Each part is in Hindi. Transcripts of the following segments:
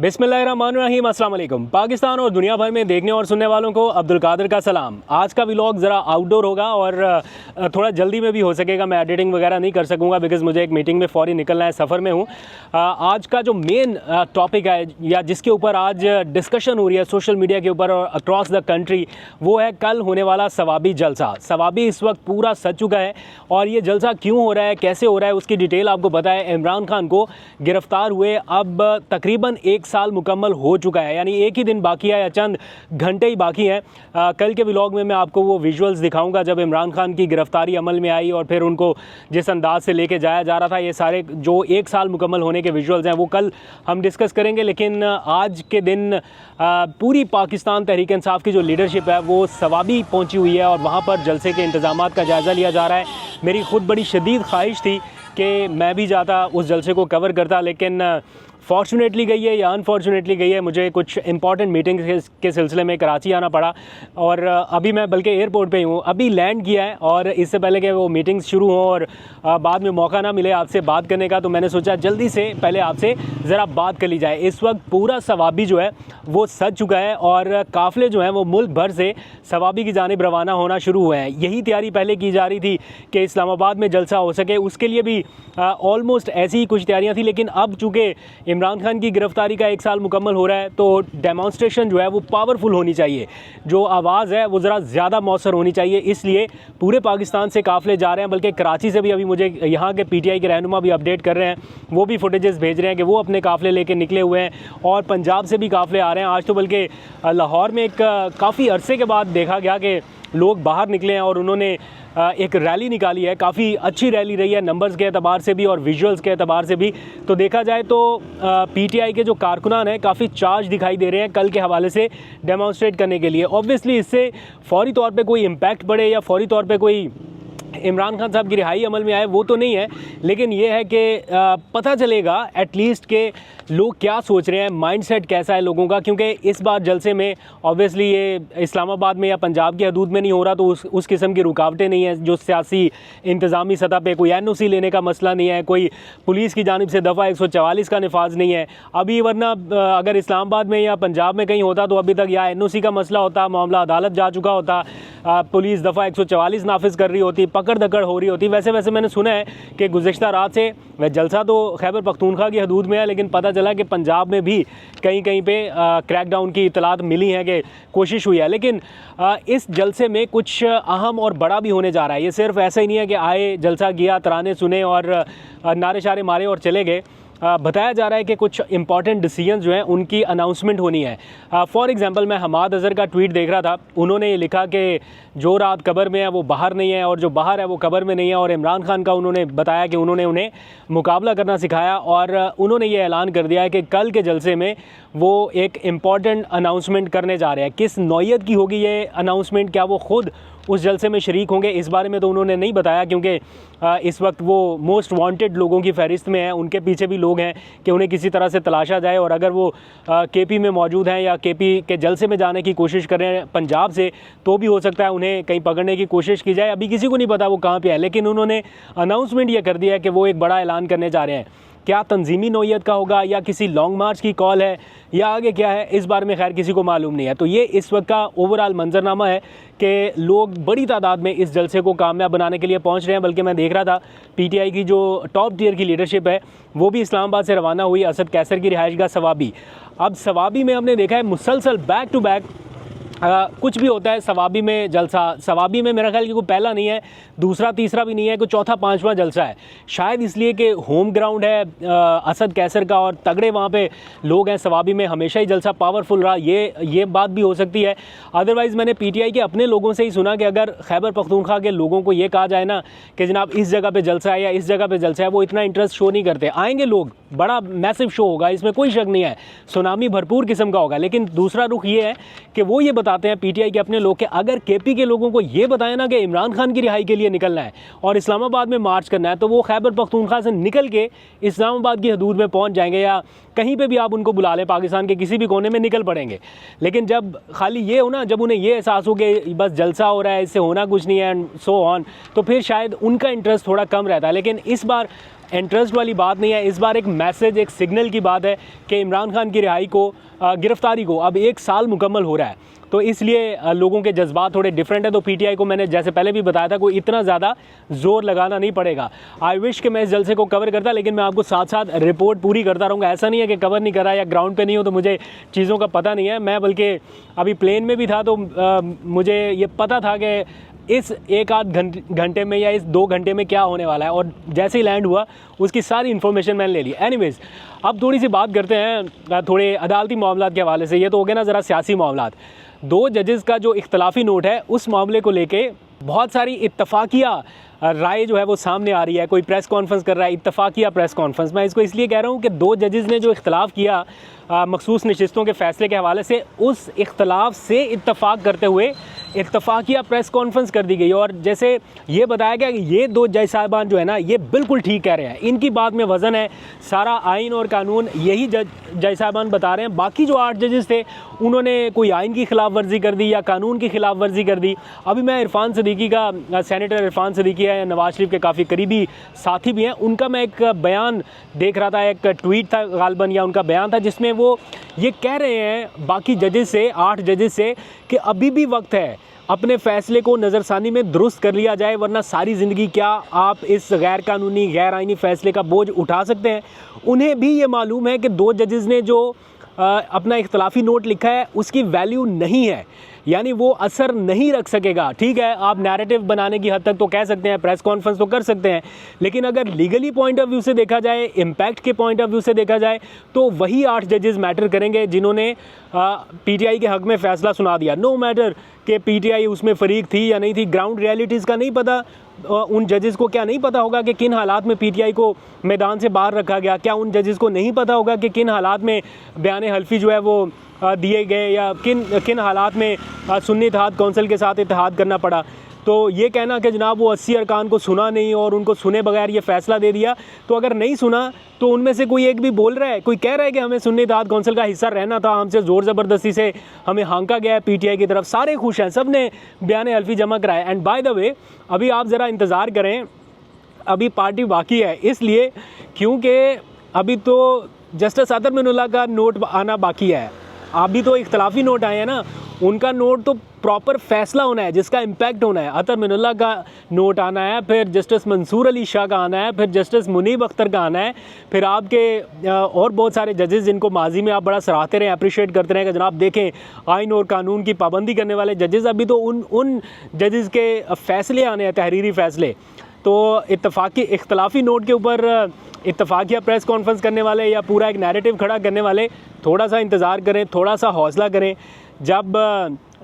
बिस्मिल्लाहिर्रहमानिर्रहीम, अस्सलाम वालेकुम। पाकिस्तान और दुनिया भर में देखने और सुनने वालों को अब्दुल कादिर का सलाम। आज का व्लॉग ज़रा आउटडोर होगा और थोड़ा जल्दी में भी हो सकेगा। मैं एडिटिंग वगैरह नहीं कर सकूँगा बिकॉज़ मुझे एक मीटिंग में फ़ौरी निकलना है, सफ़र में हूँ। आज का जो मेन टॉपिक है या जिसके ऊपर आज डिस्कशन हो रही है सोशल मीडिया के ऊपर और अक्रॉस द कंट्री, वो है कल होने वाला सवाबी जलसा। सवाबी इस वक्त पूरा सज चुका है और ये जलसा क्यों हो रहा है, कैसे हो रहा है, उसकी डिटेल आपको पता है। इमरान खान को गिरफ़्तार हुए अब तकरीबन 1 साल मुकम्मल हो चुका है, यानी एक ही दिन बाकी है या चंद घंटे ही बाकी हैं। कल के व्लॉग में मैं आपको वो विजुअल्स दिखाऊंगा जब इमरान खान की गिरफ़्तारी अमल में आई और फिर उनको जिस अंदाज से लेके जाया जा रहा था। ये सारे जो 1 साल मुकम्मल होने के विजुअल्स हैं वो कल हम डिस्कस करेंगे। लेकिन आज के दिन पूरी पाकिस्तान तहरीक इंसाफ की जो लीडरशिप है वो सवाबी पहुँची हुई है और वहाँ पर जलसे के इंतज़ामात का जायज़ा लिया जा रहा है। मेरी ख़ुद बड़ी शदीद ख्वाहिश थी कि मैं भी जाता, उस जलसे को कवर करता, लेकिन फॉर्चुनेटली गई है या अनफॉर्चुनेटली गई है, मुझे कुछ इंपॉर्टेंट मीटिंग के सिलसिले में कराची आना पड़ा और अभी मैं बल्कि एयरपोर्ट पे ही हूँ, अभी लैंड किया है। और इससे पहले कि वो मीटिंग्स शुरू हों और बाद में मौका ना मिले आपसे बात करने का, तो मैंने सोचा जल्दी से पहले आपसे ज़रा बात कर ली जाए। इस वक्त पूरा सवाबी जो है वो सज चुका है और काफ़िले जो हैं वो मुल्क भर से सवाबी की जानिब रवाना होना शुरू हुए हैं। यही तैयारी पहले की जा रही थी कि इस्लामाबाद में जलसा हो सके, उसके लिए भी ऑलमोस्ट ऐसी ही कुछ तैयारियाँ थी। लेकिन अब चूँकि इमरान खान की गिरफ़्तारी का 1 साल मुकम्मल हो रहा है तो डेमॉन्स्ट्रेशन जो है वो पावरफुल होनी चाहिए, जो आवाज़ है वो ज़रा ज़्यादा मौसर होनी चाहिए। इसलिए पूरे पाकिस्तान से काफ़िले जा रहे हैं, बल्कि कराची से भी अभी मुझे यहाँ के PTI के रहनुमा भी अपडेट कर रहे हैं, वो भी फुटेजेस भेज रहे हैं कि वो अपने काफ़िले लेके निकले हुए हैं। और पंजाब से भी काफ़िले आ रहे हैं। आज तो बल्कि लाहौर में एक काफ़ी अरसे के बाद देखा गया कि लोग बाहर निकले हैं और उन्होंने एक रैली निकाली है। काफ़ी अच्छी रैली रही है नंबर्स के एतबार से भी और विजुअल्स के एतबार से भी। तो देखा जाए तो PTI के जो कारकुनान हैं काफ़ी चार्ज दिखाई दे रहे हैं कल के हवाले से डेमॉन्स्ट्रेट करने के लिए। ऑब्वियसली इससे फ़ौरी तौर पे कोई इम्पैक्ट पड़े या फ़ौरी तौर पे कोई इमरान खान साहब की रिहाई अमल में आए वो तो नहीं है, लेकिन ये है कि पता चलेगा एटलीस्ट के लोग क्या सोच रहे हैं, माइंडसेट कैसा है लोगों का। क्योंकि इस बार जलसे में ऑब्वियसली ये इस्लामाबाद में या पंजाब की हदूद में नहीं हो रहा, तो उस किस्म की रुकावटें नहीं हैं जो सियासी इंतज़ामी सतह पे, कोई NOC लेने का मसला नहीं है, कोई पुलिस की जानिब से दफ़ा 144 का नफाज नहीं है अभी। वरना अगर इस्लामाबाद में या पंजाब में कहीं होता तो अभी तक या NOC का मसला होता, मामला अदालत जा चुका होता, पुलिस दफ़ा 144 नाफिज कर रही होती, पकड़ दकड़ हो रही होती। वैसे मैंने सुना है कि गुज़िश्ता रात से वह जलसा तो खैबर पख्तूनख्वा की हदूद में है, लेकिन पता चला कि पंजाब में भी कहीं पे क्रैकडाउन की इतलात मिली हैं कि कोशिश हुई है। लेकिन इस जलसे में कुछ अहम और बड़ा भी होने जा रहा है। ये सिर्फ ऐसा ही नहीं है कि आए, जलसा किया, तराने सुने और नारे शारे मारे और चले गए। बताया जा रहा है कि कुछ इंपॉर्टेंट डिसीजन जो हैं उनकी अनाउंसमेंट होनी है। फॉर एग्जांपल मैं हमाद अज़हर का ट्वीट देख रहा था, उन्होंने ये लिखा कि जो रात कब्र में है वो बाहर नहीं है और जो बाहर है वो कब्र में नहीं है। और इमरान खान का उन्होंने बताया कि उन्होंने उन्हें मुकाबला करना सिखाया और उन्होंने ये ऐलान कर दिया है कि कल के जलसे में वो एक इम्पॉर्टेंट अनाउंसमेंट करने जा रहे हैं। किस नौइयत की होगी ये अनाउंसमेंट, क्या वो ख़ुद उस जलसे में शरीक होंगे, इस बारे में तो उन्होंने नहीं बताया, क्योंकि इस वक्त वो मोस्ट वांटेड लोगों की फहरिस्त में हैं। उनके पीछे भी लोग हैं कि उन्हें किसी तरह से तलाशा जाए और अगर वो KP में मौजूद हैं या KP के जलसे में जाने की कोशिश कर रहे हैं पंजाब से, तो भी हो सकता है उन्हें कहीं पकड़ने की कोशिश की जाए। अभी किसी को नहीं पता वो कहाँ पर है, लेकिन उन्होंने अनाउंसमेंट ये कर दिया है कि वो एक बड़ा ऐलान करने जा रहे हैं। क्या तंजीमी नौइयत का होगा या किसी लॉन्ग मार्च की कॉल है या आगे क्या है, इस बारे में खैर किसी को मालूम नहीं है। तो ये इस वक्त का ओवरऑल मंजरनामा है कि लोग बड़ी तादाद में इस जलसे को कामयाब बनाने के लिए पहुंच रहे हैं। बल्कि मैं देख रहा था PTI की जो टॉप टियर की लीडरशिप है वो भी इस्लामाबाद से रवाना हुई असद कैसर की रिहाइशगाह सवाबी। अब सवाबी में हमने देखा है मुसलसल बैक टू बैक कुछ भी होता है सवाबी में जलसा। सवाबी में मेरा ख्याल कि कोई पहला नहीं है, दूसरा तीसरा भी नहीं है, कोई चौथा पांचवा जलसा है। शायद इसलिए कि होम ग्राउंड है असद कैसर का और तगड़े वहाँ पे लोग हैं। सवाबी में हमेशा ही जलसा पावरफुल रहा, ये बात भी हो सकती है। अदरवाइज़ मैंने PTI के अपने लोगों से ही सुना कि अगर खैबर पख्तूनख्वा के लोगों को ये कहा जाए ना कि जनाब इस जगह पर जलसा है या इस जगह पर जलसा है, वो इतना इंटरेस्ट शो नहीं करते। आएँगे लोग, बड़ा मैसिव शो होगा, इसमें कोई शक नहीं है, सुनामी भरपूर किस्म का होगा। लेकिन दूसरा रुख ये है कि वो ये बता आते हैं पीटीआई के अपने लोग के, अगर केपी के लोगों को ये बताया ना कि इमरान खान की रिहाई के लिए निकलना है और इस्लामाबाद में मार्च करना है, तो वो खैबर पख्तूनख्वा से निकल के इस्लामाबाद की हदूद में पहुंच जाएंगे, या कहीं पे भी आप उनको बुला लें, पाकिस्तान के किसी भी कोने में निकल पड़ेंगे। लेकिन जब खाली ये हो ना, जब उन्हें ये एहसास हो कि बस जलसा हो रहा है, इससे होना कुछ नहीं है एंड सो ऑन, तो फिर शायद उनका इंटरेस्ट थोड़ा कम रहता है। लेकिन इस बार इंटरेस्ट वाली बात नहीं है, इस बार एक मैसेज, एक सिग्नल की बात है कि इमरान खान की रिहाई को, गिरफ्तारी को अब 1 साल मुकम्मल हो रहा है, तो इसलिए लोगों के जज्बात थोड़े डिफरेंट है। तो पीटीआई को मैंने जैसे पहले भी बताया था, कोई इतना ज़्यादा जोर लगाना नहीं पड़ेगा। आई विश कि मैं इस जलसे को कवर करता, लेकिन मैं आपको साथ साथ रिपोर्ट पूरी करता रहूँगा। ऐसा नहीं है कि कवर नहीं कर रहा या ग्राउंड पे नहीं हो तो मुझे चीज़ों का पता नहीं है। मैं बल्कि अभी प्लेन में भी था तो मुझे ये पता था कि इस 1-8 घंटे में या इस 2 घंटे में क्या होने वाला है, और जैसे ही लैंड हुआ उसकी सारी इन्फॉर्मेशन मैंने ले ली। एनीवेज़, अब थोड़ी सी बात करते हैं थोड़े अदालती मामलात के हवाले से। ये तो हो गया ना ज़रा सियासी मामलात। 2 जजेस का जो इख्तलाफी नोट है, उस मामले को लेके बहुत सारी इत्तफाकिया राय जो है वो सामने आ रही है। कोई प्रेस कॉन्फ्रेंस कर रहा है, इत्तफाकिया प्रेस कॉन्फ्रेंस। मैं इसको इसलिए कह रहा हूँ कि 2 जजेस ने जो इख्तलाफ किया मखसूस नशिस्तों के फ़ैसले के हवाले से, उस इख्तलाफ से इत्तफाक करते हुए इत्तफाकिया प्रेस कॉन्फ्रेंस कर दी गई, और जैसे ये बताया गया कि ये 2 जज साहिबान जो है ना, ये बिल्कुल ठीक कह रहे हैं, इनकी बात में वज़न है, सारा आइन और कानून यही जज साहिबान बता रहे हैं। बाकी जो 8 जजेस थे, उन्होंने कोई आइन की खिलाफ वर्जी कर दी या कानून की खिलाफ वर्जी कर दी। अभी मैं इरफान सदीकी का, सेनेटर इरफान सदीकी है, नवाज शरीफ के काफ़ी करीबी साथी भी हैं, उनका मैं एक बयान देख रहा था, एक ट्वीट था गालबन या उनका बयान था, जिसमें वो ये कह रहे हैं बाकी जजेस से, 8 जजेस से, कि अभी भी वक्त है, अपने फ़ैसले को नज़रसानी में दुरुस्त कर लिया जाए, वरना सारी ज़िंदगी क्या आप इस गैर कानूनी, गैर आइनी फ़ैसले का बोझ उठा सकते हैं। उन्हें भी ये मालूम है कि 2 जजेस ने जो अपना इख्तलाफी नोट लिखा है, उसकी वैल्यू नहीं है, यानी वो असर नहीं रख सकेगा। ठीक है, आप नैरेटिव बनाने की हद तक तो कह सकते हैं, प्रेस कॉन्फ्रेंस तो कर सकते हैं, लेकिन अगर लीगली पॉइंट ऑफ व्यू से देखा जाए, इम्पैक्ट के पॉइंट ऑफ व्यू से देखा जाए, तो वही 8 जजेस मैटर करेंगे जिन्होंने पीटीआई के हक़ में फ़ैसला सुना दिया। नो मैटर कि पीटीआई उसमें फ़रीक थी या नहीं थी, ग्राउंड रियलिटीज़ का नहीं पता। उन जजेस को क्या नहीं पता होगा कि किन हालात में पीटीआई को मैदान से बाहर रखा गया? क्या उन जजेस को नहीं पता होगा कि किन हालात में बयान हल्फी जो है वो दिए गए, या किन हालात में सुन्नी इत्तेहाद कौंसिल के साथ इत्तेहाद करना पड़ा? तो ये कहना कि जनाब वो 80 अरकान को सुना नहीं और उनको सुने बगैर ये फ़ैसला दे दिया, तो अगर नहीं सुना तो उनमें से कोई एक भी बोल रहा है, कोई कह रहा है कि हमें सुन्नी इत्तेहाद कौंसिल का हिस्सा रहना था, हमसे ज़ोर ज़बरदस्ती से हमें हाँका गया है पीटीआई की तरफ। सारे खुश हैं, सब ने बयान हल्फी जमा कराया। एंड बाय द वे, अभी आप ज़रा इंतज़ार करें, अभी पार्टी बाकी है, इसलिए क्योंकि अभी तो जस्टिस अतर मिनुल्लाह का नोट आना बाकी है। अभी तो इख्तलाफी नोट आए हैं ना, उनका नोट तो प्रॉपर फैसला होना है जिसका इम्पैक्ट होना है। अतर मिनुल्लाह का नोट आना है, फिर जस्टिस मंसूर अली शाह का आना है, फिर जस्टिस मुनीब अख्तर का आना है, फिर आपके और बहुत सारे जजेस जिनको माजी में आप बड़ा सराहते रहे, अप्रिशिएट करते रहे कि जनाब देखें आइन और कानून की पाबंदी करने वाले जजेस, अभी तो उन जजेस के फ़ैसले आने हैं, तहरीरी फ़ैसले। तो इख्तलाफी नोट के ऊपर इत्तफाकिया प्रेस कॉन्फ्रेंस करने वाले या पूरा एक नैरेटिव खड़ा करने वाले थोड़ा सा इंतज़ार करें, थोड़ा सा हौसला करें। जब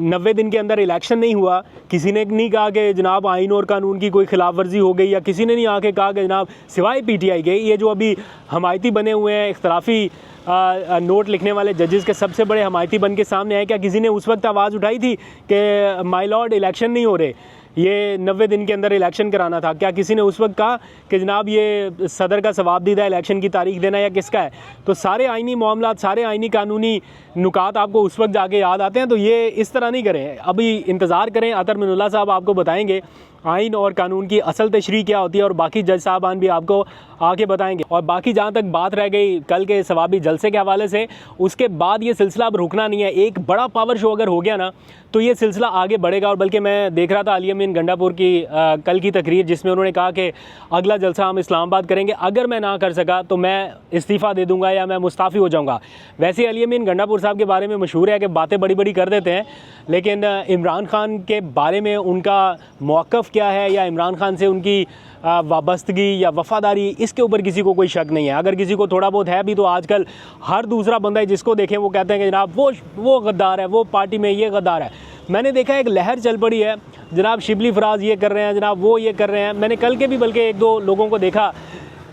90 दिन के अंदर इलेक्शन नहीं हुआ, किसी ने नहीं कहा कि जनाब आइन और कानून की कोई खिलाफ वर्जी हो गई, या किसी ने नहीं आके कहा कि जनाब सिवाय पीटीआई के ये जो अभी हमायती बने हुए हैं, इख्तलाफी नोट लिखने वाले जजेस के सबसे बड़े हमायती बन के सामने आए, क्या किसी ने उस वक्त आवाज़ उठाई थी कि माय लॉर्ड इलेक्शन नहीं हो रहे, ये 90 दिन के अंदर इलेक्शन कराना था? क्या किसी ने उस वक्त कहा कि जनाब ये सदर का सवाबदीदा इलेक्शन की तारीख देना या किसका है? तो सारे आइनी मामलात, सारे आइनी कानूनी नुकात आपको उस वक्त जाके याद आते हैं। तो ये इस तरह नहीं करें, अभी इंतज़ार करें। अतर मिनुल्लाह साहब आपको बताएंगे आइन और कानून की असल तशरीह क्या होती है, और बाकी जज साहबान भी आपको आके बताएंगे। और बाकी जहाँ तक बात रह गई कल के सवाबी जलसे के हवाले से, उसके बाद ये सिलसिला अब रुकना नहीं है। एक बड़ा पावर शो अगर हो गया ना, तो ये सिलसिला आगे बढ़ेगा। और बल्कि मैं देख रहा था अली अमीन गंडापुर की कल की तकरीर, जिसमें उन्होंने कहा कि अगला जलसा हम इस्लामाबाद करेंगे, अगर मैं ना कर सका तो मैं इस्तीफ़ा दे दूँगा या मैं मुस्ताफ़ी हो जाऊँगा। वैसे अली अमीन गंडापुर साहब के बारे में मशहूर है कि बातें बड़ी बड़ी कर देते हैं, लेकिन इमरान खान के बारे में उनका मौक़िफ़ क्या है या इमरान खान से उनकी वाबस्तगी या वफ़ादारी, इसके ऊपर किसी को कोई शक नहीं है। अगर किसी को थोड़ा बहुत है भी, तो आजकल हर दूसरा बंदा है जिसको देखें वो कहते हैं कि जनाब वो गद्दार है, वो पार्टी में ये गद्दार है। मैंने देखा एक लहर चल पड़ी है, जनाब शिबली फराज ये कर रहे हैं, जनाब वो ये कर रहे हैं। मैंने कल के भी बल्कि 1-2 लोगों को देखा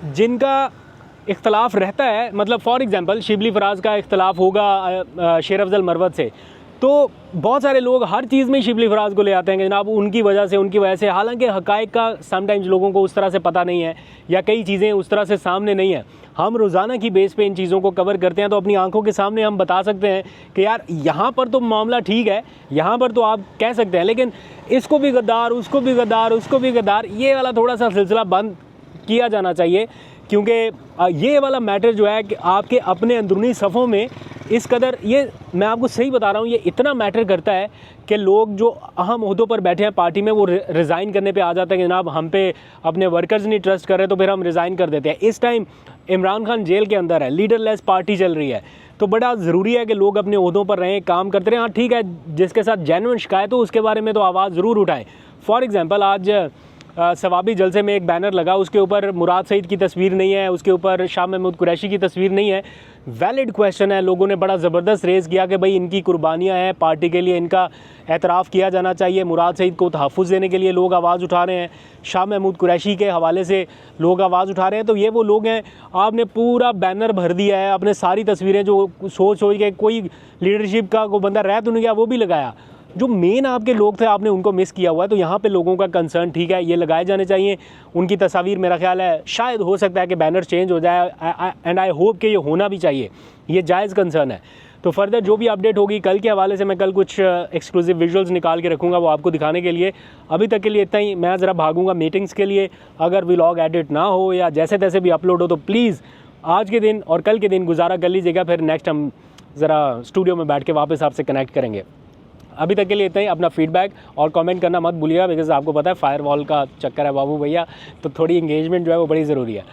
जिनका इख्तलाफ रहता है, मतलब फॉर एग्ज़ाम्पल शिबली फराज का इख्तलाफ होगा शेर अफजल मरवत से, तो बहुत सारे लोग हर चीज़ में शिबली फराज को ले आते हैं कि जनाब उनकी वजह से, हालांकि हक़ाइक़ का समटाइम्स लोगों को उस तरह से पता नहीं है या कई चीज़ें उस तरह से सामने नहीं है। हम रोज़ाना की बेस पे इन चीज़ों को कवर करते हैं, तो अपनी आंखों के सामने हम बता सकते हैं कि यार यहाँ पर तो मामला ठीक है, यहाँ पर तो आप कह सकते हैं, लेकिन इसको भी गद्दार, उसको भी गद्दार, उसको भी गद्दार, ये वाला थोड़ा सा सिलसिला बंद किया जाना चाहिए। क्योंकि ये वाला मैटर जो है कि आपके अपने अंदरूनी सफ़ों में इस कदर, ये मैं आपको सही बता रहा हूँ, ये इतना मैटर करता है कि लोग जो अहम ओहदों पर बैठे हैं पार्टी में वो रिज़ाइन करने पे आ जाते हैं कि जनाब हम पे अपने वर्कर्स नहीं ट्रस्ट कर रहे तो फिर हम रिज़ाइन कर देते हैं। इस टाइम इमरान खान जेल के अंदर है, लीडरलेस पार्टी चल रही है, तो बड़ा ज़रूरी है कि लोग अपने ओहदों पर रहें, काम करते रहें। हाँ ठीक है, जिसके साथ जेन्युइन शिकायत हो उसके बारे में तो आवाज़ ज़रूर उठाएँ। फॉर एग्ज़ाम्पल आज सवाबी जलसे में एक बैनर लगा, उसके ऊपर मुराद सईद की तस्वीर नहीं है, उसके ऊपर शाह महमूद कुरैशी की तस्वीर नहीं है। वैलिड क्वेश्चन है, लोगों ने बड़ा ज़बरदस्त रेज़ किया कि भाई इनकी कुर्बानियाँ हैं, पार्टी के लिए इनका एतराफ़ किया जाना चाहिए। मुराद सईद को तहफ़्फ़ुज़ देने के लिए लोग आवाज़ उठा रहे हैं, शाह महमूद कुरैशी के हवाले से लोग आवाज़ उठा रहे हैं। तो ये वो लोग हैं, आपने पूरा बैनर भर दिया है, आपने सारी तस्वीरें जो सोच के कोई लीडरशिप का कोई बंदा रह तो नहीं गया वो भी लगाया, जो मेन आपके लोग थे आपने उनको मिस किया हुआ है। तो यहाँ पे लोगों का कंसर्न ठीक है, ये लगाए जाने चाहिए उनकी तस्वीर। मेरा ख्याल है शायद हो सकता है कि बैनर चेंज हो जाए, एंड आई होप कि ये होना भी चाहिए, ये जायज़ कंसर्न है। तो फर्दर जो भी अपडेट होगी कल के हवाले से, मैं कल कुछ एक्सक्लूसिव विजुअल्स निकाल के रखूँगा वो आपको दिखाने के लिए। अभी तक के लिए इतना ही, मैं ज़रा भागूँगा मीटिंग्स के लिए। अगर व्लॉग एडिट ना हो या जैसे तैसे भी अपलोड हो तो प्लीज़ आज के दिन और कल के दिन गुजारा कर लीजिएगा, फिर नेक्स्ट हम ज़रा स्टूडियो में बैठ के वापस आपसे कनेक्ट करेंगे। अभी तक के लिए इतना ही। अपना फीडबैक और कमेंट करना मत भूलिएगा, बिकॉज़ आपको पता है फायरवॉल का चक्कर है बाबू भैया, तो थोड़ी इंगेजमेंट जो है वो बड़ी ज़रूरी है।